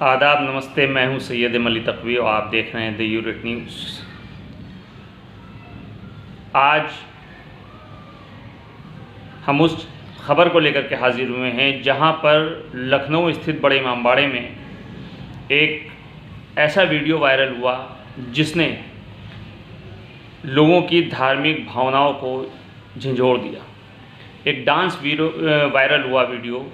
आदाब, नमस्ते। मैं हूं सैयद अली तकवी और आप देख रहे हैं द यूनिट न्यूज़। आज हम उस खबर को लेकर के हाजिर हुए हैं जहां पर लखनऊ स्थित बड़े इमामबाड़े में एक ऐसा वीडियो वायरल हुआ जिसने लोगों की धार्मिक भावनाओं को झंझोड़ दिया। एक डांस वायरल हुआ वीडियो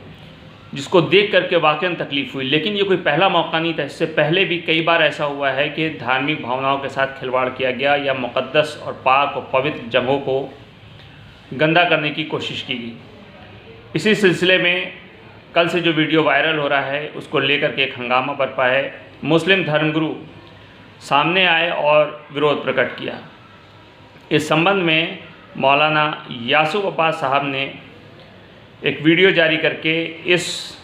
जिसको देख करके वाकई तकलीफ़ हुई, लेकिन ये कोई पहला मौका नहीं था। इससे पहले भी कई बार ऐसा हुआ है कि धार्मिक भावनाओं के साथ खिलवाड़ किया गया या मुक़द्दस और पाक और पवित्र जगहों को गंदा करने की कोशिश की गई। इसी सिलसिले में कल से जो वीडियो वायरल हो रहा है उसको लेकर के एक हंगामा बरपा है। मुस्लिम धर्मगुरु सामने आए और विरोध प्रकट किया। इस संबंध में मौलाना यासूब अब्बास साहब ने एक वीडियो जारी करके इस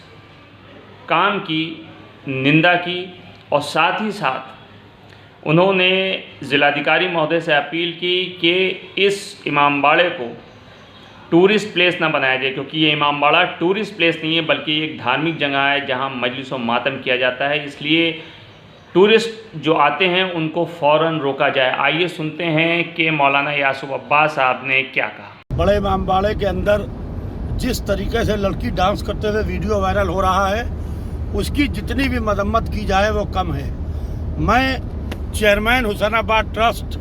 काम की निंदा की और साथ ही साथ उन्होंने ज़िलाधिकारी महोदय से अपील की कि इस इमामबाड़े को टूरिस्ट प्लेस ना बनाया जाए, क्योंकि ये इमामबाड़ा टूरिस्ट प्लेस नहीं है बल्कि एक धार्मिक जगह है जहां मजलिस व मातम किया जाता है। इसलिए टूरिस्ट जो आते हैं उनको फ़ौरन रोका जाए। आइए सुनते हैं कि मौलाना यासूब अब्बास साहब ने क्या कहा। बड़े इमामबाड़े के अंदर जिस तरीके से लड़की डांस करते हुए वीडियो वायरल हो रहा है उसकी जितनी भी मरम्मत की जाए वो कम है। मैं चेयरमैन हुसैनाबाद ट्रस्ट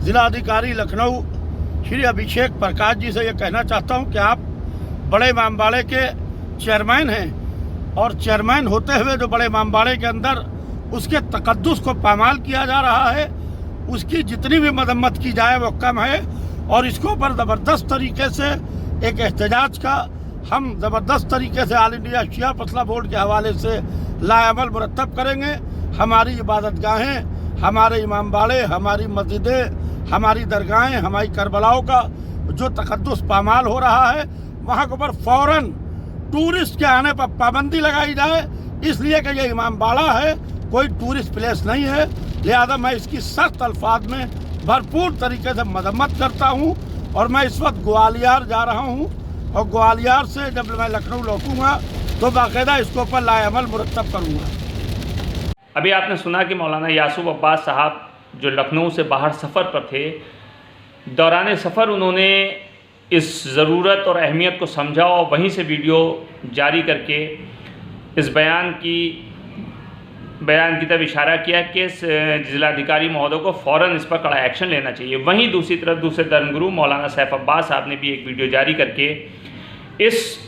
ज़िला अधिकारी लखनऊ श्री अभिषेक प्रकाश जी से ये कहना चाहता हूँ कि आप बड़े इमामबाड़े के चेयरमैन हैं और चेयरमैन होते हुए जो बड़े इमामबाड़े के अंदर उसके तकद्दुस को पामाल किया जा रहा है उसकी जितनी भी मरम्मत की जाए वो कम है। और इसको पर ज़बरदस्त तरीके से एक एहतजाज का हम ज़बरदस्त तरीके से ऑल इंडिया शिया फसला बोर्ड के हवाले से लाएमल मुरतब करेंगे। हमारी इबादतगाहें, हमारे इमामबाड़े, हमारी मस्जिदें, हमारी दरगाहें, हमारी करबलाओं का जो तकद्दुस पामाल हो रहा है वहाँ के ऊपर फ़ौरन टूरिस्ट के आने पर पाबंदी लगाई जाए, इसलिए कि ये इमामबाड़ा है, कोई टूरिस्ट प्लेस नहीं है। लिहाजा मैं इसकी सख्त अल्फाज में भरपूर तरीके से मजम्मत करता हूँ। और मैं इस वक्त ग्वालियर जा रहा हूँ और ग्वालियर से जब मैं लखनऊ लौटूंगा तो बाकायदा इसके ऊपर लाएमल मुरतब करूँगा। अभी आपने सुना कि मौलाना यासूब अब्बास साहब जो लखनऊ से बाहर सफ़र पर थे, दौरान सफ़र उन्होंने इस ज़रूरत और अहमियत को समझा और वहीं से वीडियो जारी करके इस बयान की तरफ इशारा किया कि ज़िलाधिकारी महोदय को फ़ौरन इस पर कड़ा एक्शन लेना चाहिए। वहीं दूसरी तरफ दूसरे धर्मगुरु मौलाना सैफ अब्बास साहब ने भी एक वीडियो जारी करके इस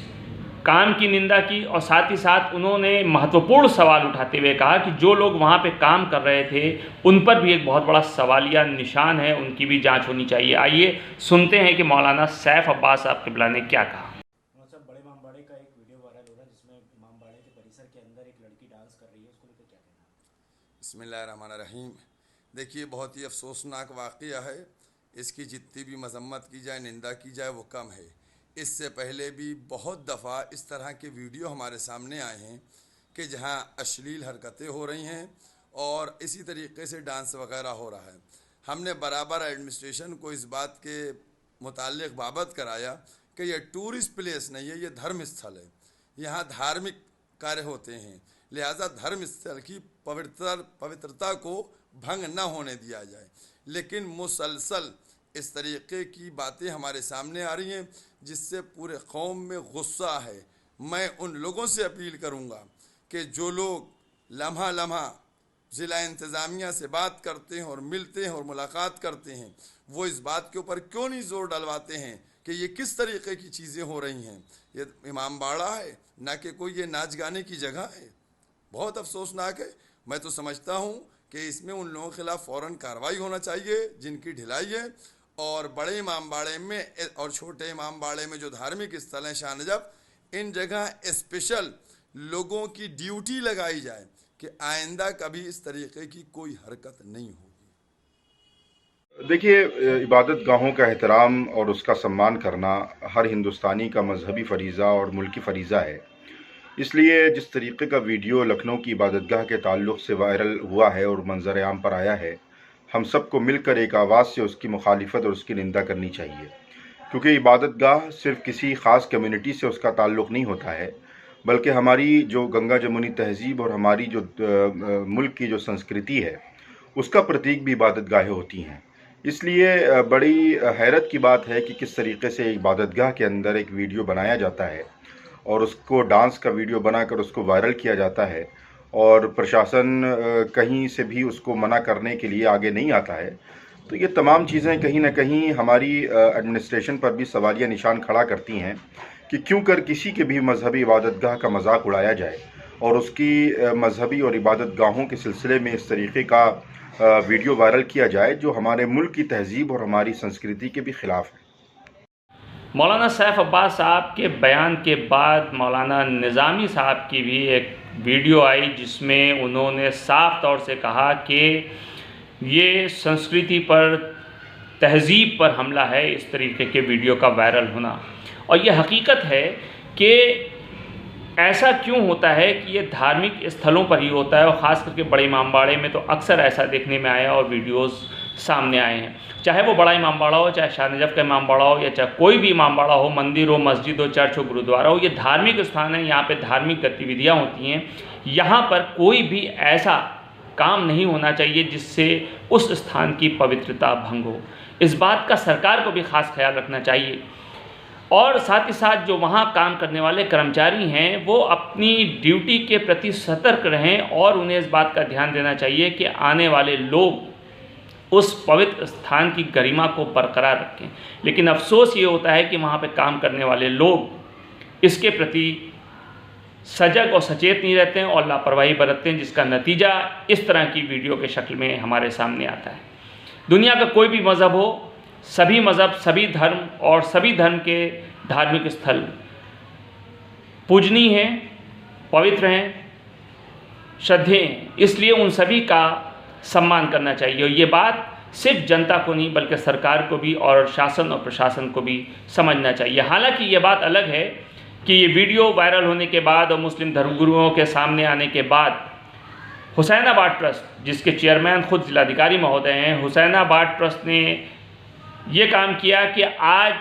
काम की निंदा की और साथ ही साथ उन्होंने महत्वपूर्ण सवाल उठाते हुए कहा कि जो लोग वहाँ पे काम कर रहे थे उन पर भी एक बहुत बड़ा सवालिया निशान है, उनकी भी जाँच होनी चाहिए। आइए सुनते हैं कि मौलाना सैफ अब्बास साहब क़िबला ने क्या कहा। बड़े इमामबाड़े का एक वीडियो वायरल हो रहा है जिसमें इमामबाड़े के परिसर के अंदर एक लड़की डांस कर रही है, उसको लेकर क्या कहना है? बिस्मिल्लाहिर्रहमानिर्रहीम। देखिए, बहुत ही अफसोसनाक वाक़या है। इसकी जितनी भी मजम्मत की जाए, निंदा की जाए वो कम है। इससे पहले भी बहुत दफ़ा इस तरह के वीडियो हमारे सामने आए हैं कि जहां अश्लील हरकतें हो रही हैं और इसी तरीके से डांस वगैरह हो रहा है। हमने बराबर एडमिनिस्ट्रेशन को इस बात के मुताल्लिक़ बाबत कराया कि यह टूरिस्ट प्लेस नहीं है, ये धर्म स्थल है, यहाँ धार्मिक कार्य होते हैं, लिहाजा धर्म स्थल की पवित्रता को भंग न होने दिया जाए। लेकिन मुसलसल इस तरीके की बातें हमारे सामने आ रही हैं जिससे पूरे कौम में गुस्सा है। मैं उन लोगों से अपील करूंगा कि जो लोग लम्हा लम्हा ज़िला इंतज़ामिया से बात करते हैं और मिलते हैं और मुलाकात करते हैं, वो इस बात के ऊपर क्यों नहीं ज़ोर डलवाते हैं कि ये किस तरीके की चीज़ें हो रही हैं। ये इमामबाड़ा है, ना कि कोई ये नाच गाने की जगह है। बहुत अफसोसनाक है। मैं तो समझता हूँ कि इसमें उन लोगों के खिलाफ फ़ौरन कार्रवाई होना चाहिए जिनकी ढिलाई है। और बड़े इमामबाड़े में और छोटे इमामबाड़े में जो धार्मिक स्थल हैं शाहनजब, इन जगह स्पेशल लोगों की ड्यूटी लगाई जाए कि आइंदा कभी इस तरीके की कोई हरकत नहीं होगी। देखिए, इबादत गाहों का एहतराम और उसका सम्मान करना हर हिंदुस्तानी का मजहबी फ़रीज़ा और मुल्की फ़रीज़ा है। इसलिए जिस तरीके का वीडियो लखनऊ की इबादतगाह के ताल्लुक़ से वायरल हुआ है और मंजर आम पर आया है, हम सबको मिलकर एक आवाज़ से उसकी मुखालिफत और उसकी निंदा करनी चाहिए, क्योंकि इबादतगाह सिर्फ़ किसी ख़ास कम्युनिटी से उसका ताल्लुक़ नहीं होता है, बल्कि हमारी जो गंगा जमुनी तहज़ीब और हमारी जो मुल्क की जो संस्कृति है उसका प्रतीक भी इबादत गाहें होती हैं। इसलिए बड़ी हैरत की बात है कि किस तरीके से इबादतगाह के अंदर एक वीडियो बनाया जाता है और उसको डांस का वीडियो बनाकर उसको वायरल किया जाता है और प्रशासन कहीं से भी उसको मना करने के लिए आगे नहीं आता है। तो ये तमाम चीज़ें कहीं ना कहीं हमारी एडमिनिस्ट्रेशन पर भी सवालिया निशान खड़ा करती हैं कि क्यों कर किसी के भी मजहबी इबादतगाह का मजाक उड़ाया जाए और उसकी मजहबी और इबादतगाहों के सिलसिले में इस तरीके का वीडियो वायरल किया जाए जो हमारे मुल्क की तहज़ीब और हमारी संस्कृति के भी ख़िलाफ़ है। मौलाना सैफ अब्बास साहब के बयान के बाद मौलाना निज़ामी साहब की भी एक वीडियो आई जिसमें उन्होंने साफ तौर से कहा कि ये संस्कृति पर, तहज़ीब पर हमला है, इस तरीके के वीडियो का वायरल होना। और ये हकीकत है कि ऐसा क्यों होता है कि ये धार्मिक स्थलों पर ही होता है और ख़ास करके बड़े इमामबाड़े में तो अक्सर ऐसा देखने में आया और वीडियोस सामने आए हैं। चाहे वो बड़ा इमामबाड़ा हो, चाहे शाह नजफ़ का इमामबाड़ा हो, या चाहे कोई भी इमामबाड़ा हो, मंदिर हो, मस्जिद हो, चर्च हो, गुरुद्वारा हो, ये धार्मिक स्थान है, यहाँ पे धार्मिक गतिविधियाँ होती हैं। यहाँ पर कोई भी ऐसा काम नहीं होना चाहिए जिससे उस स्थान की पवित्रता भंग हो। इस बात का सरकार को भी ख़ास ख्याल रखना चाहिए और साथ ही साथ जो वहाँ काम करने वाले कर्मचारी हैं वो अपनी ड्यूटी के प्रति सतर्क रहें और उन्हें इस बात का ध्यान देना चाहिए कि आने वाले लोग उस पवित्र स्थान की गरिमा को बरकरार रखें। लेकिन अफसोस ये होता है कि वहाँ पे काम करने वाले लोग इसके प्रति सजग और सचेत नहीं रहते हैं और लापरवाही बरतते हैं, जिसका नतीजा इस तरह की वीडियो के शक्ल में हमारे सामने आता है। दुनिया का कोई भी मज़हब हो, सभी मज़हब, सभी धर्म और सभी धर्म के धार्मिक स्थल पूजनीय हैं, पवित्र हैं, श्रद्धेय हैं, इसलिए उन सभी का सम्मान करना चाहिए। और ये बात सिर्फ जनता को नहीं बल्कि सरकार को भी और शासन और प्रशासन को भी समझना चाहिए। हालांकि ये बात अलग है कि ये वीडियो वायरल होने के बाद और मुस्लिम धर्मगुरुओं के सामने आने के बाद हुसैनाबाद ट्रस्ट, जिसके चेयरमैन खुद जिलाधिकारी महोदय हैं, हुसैनाबाद ट्रस्ट ने ये काम किया कि आज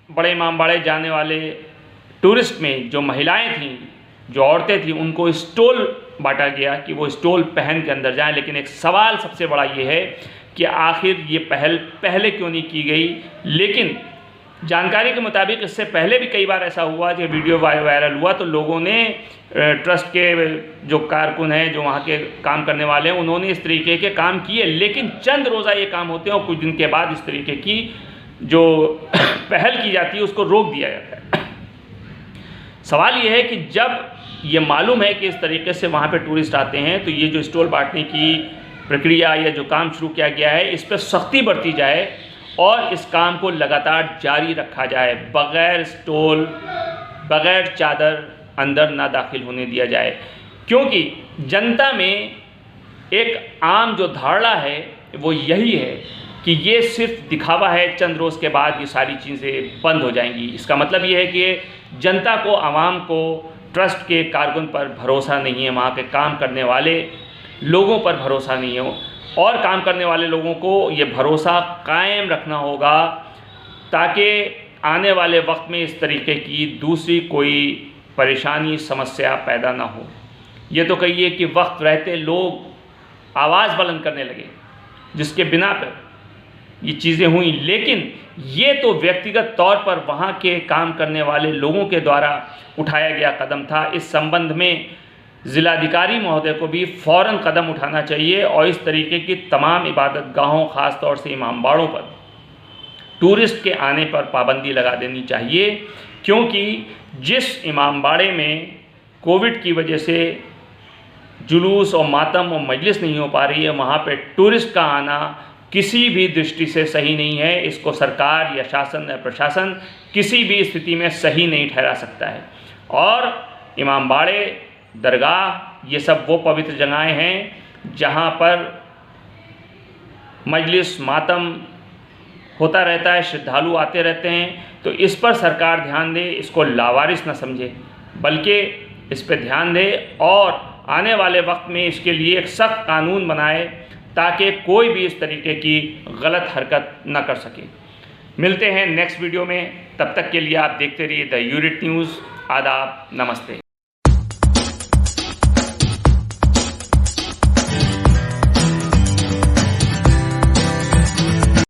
बड़े इमामबाड़े जाने वाले टूरिस्ट में जो महिलाएं थीं, जो औरतें थीं, उनको स्टोल बांटा गया कि वो स्टोल पहन के अंदर जाएं। लेकिन एक सवाल सबसे बड़ा ये है कि आखिर ये पहल पहले क्यों नहीं की गई। लेकिन जानकारी के मुताबिक इससे पहले भी कई बार ऐसा हुआ कि वीडियो वायरल हुआ तो लोगों ने, ट्रस्ट के जो कारकुन हैं, जो वहाँ के काम करने वाले हैं, उन्होंने इस तरीके के काम किए। लेकिन चंद रोज़ा ये काम होते हैं और कुछ दिन के बाद इस तरीके की जो पहल की जाती है उसको रोक दिया जाता है। सवाल ये है कि जब ये मालूम है कि इस तरीके से वहाँ पे टूरिस्ट आते हैं तो ये जो स्टॉल बांटने की प्रक्रिया या जो काम शुरू किया गया है इस पर सख्ती बरती जाए और इस काम को लगातार जारी रखा जाए, बग़ैर स्टॉल, बग़ैर चादर अंदर ना दाखिल होने दिया जाए। क्योंकि जनता में एक आम जो धारणा है वो यही है कि ये सिर्फ दिखावा है, चंद रोज़ के बाद ये सारी चीज़ें बंद हो जाएंगी। इसका मतलब ये है कि जनता को, आवाम को ट्रस्ट के कारकुन पर भरोसा नहीं है, वहाँ के काम करने वाले लोगों पर भरोसा नहीं है और काम करने वाले लोगों को ये भरोसा कायम रखना होगा ताकि आने वाले वक्त में इस तरीके की दूसरी कोई परेशानी, समस्या पैदा ना हो। ये तो कहिए कि वक्त रहते लोग आवाज़ बुलंद करने लगे जिसके बिना पर ये चीज़ें हुई, लेकिन ये तो व्यक्तिगत तौर पर वहाँ के काम करने वाले लोगों के द्वारा उठाया गया कदम था। इस संबंध में ज़िलाधिकारी महोदय को भी फ़ौरन कदम उठाना चाहिए और इस तरीके की तमाम इबादतगाहों, ख़ास तौर से इमामबाड़ों पर टूरिस्ट के आने पर पाबंदी लगा देनी चाहिए। क्योंकि जिस इमामबाड़े में कोविड की वजह से जुलूस और मातम और मजलिस नहीं हो पा रही है, वहाँ पे टूरिस्ट का आना किसी भी दृष्टि से सही नहीं है। इसको सरकार या शासन या प्रशासन किसी भी स्थिति में सही नहीं ठहरा सकता है। और इमामबाड़े, दरगाह, ये सब वो पवित्र जगहें हैं जहाँ पर मजलिस, मातम होता रहता है, श्रद्धालु आते रहते हैं। तो इस पर सरकार ध्यान दे, इसको लावारिस न समझे बल्कि इस पर ध्यान दे और आने वाले वक्त में इसके लिए एक सख्त कानून बनाए ताकि कोई भी इस तरीके की गलत हरकत न कर सके। मिलते हैं नेक्स्ट वीडियो में, तब तक के लिए आप देखते रहिए द यूनिट न्यूज़। आदाब, नमस्ते।